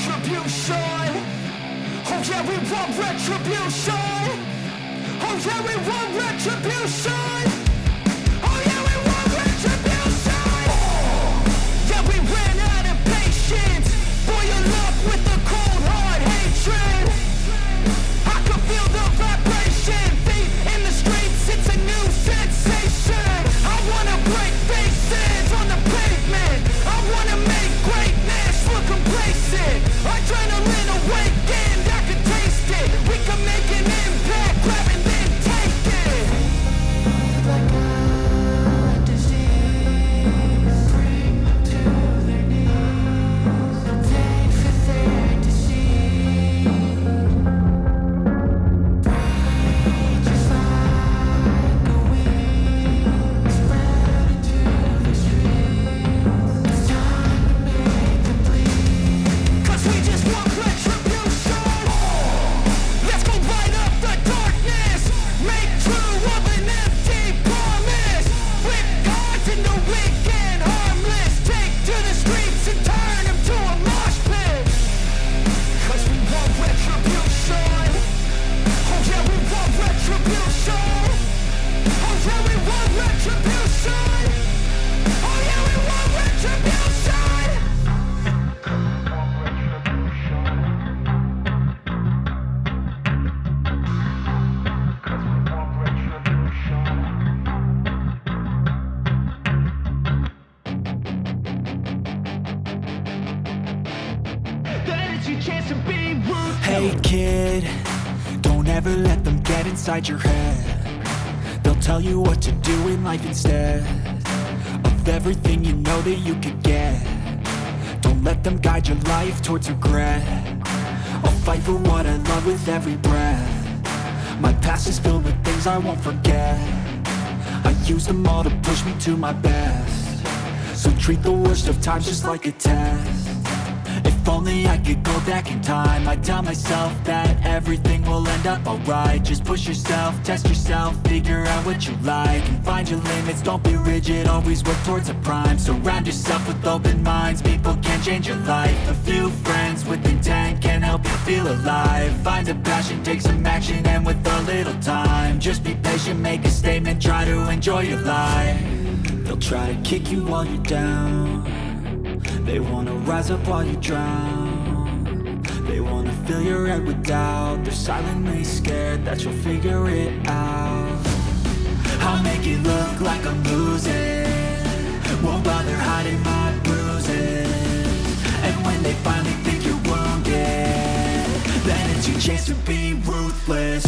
retribution. Oh yeah, we want retribution. Oh yeah, we want retribution. Oh yeah, we want retribution. Yeah, we ran out of patience. Boil up with the cold hard hatred. I can feel the vibration. Feet in the streets, it's a new sensation. I wanna break faces on the pavement. I wanna make greatness look complacent. Adrenaline awakened, I can taste it. We can make an impact, grab and then take it. Like a disease, bring to their knees. Pain for their disease. Breathe just like a weed, spread into the streets. It's time to make them bleed. 'Cause we just want retribution. Let's go light up the darkness. Make true of an empty promise. Flip gods into weak and harmless. Take to the streets and turn them to a mosh pit. 'Cause we want retribution. Oh yeah, we want retribution. Oh yeah, we want retribution. Oh yeah, we want retribution. That is your chance to be ruthless. Hey kid, don't ever let them get inside your head. They'll tell you what to do in life instead of everything you know that you could get. Don't let them guide your life towards regret. I'll fight for what I love with every breath. My past is filled with things I won't forget. I use them all to push me to my best. So treat the worst of times just like a test. If only I could go back in time, I'd tell myself that everything will end up alright. Just push yourself, test yourself, figure out what you like, and find your limits, don't be rigid, always work towards a prime. Surround yourself with open minds, people can change your life. A few friends with intent can help you feel alive. Find a passion, take some action, and with a little time, just be patient, make a statement, try to enjoy your life. They'll try to kick you while you're down. They wanna rise up while you drown. They wanna fill your head with doubt. They're silently scared that you'll figure it out. I'll make it look like I'm losing, won't bother hiding my bruises. And when they finally think you're wounded, then it's your chance to be ruthless.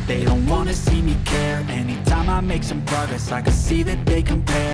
They don't wanna see me care. Anytime I make some progress, I can see that they compare.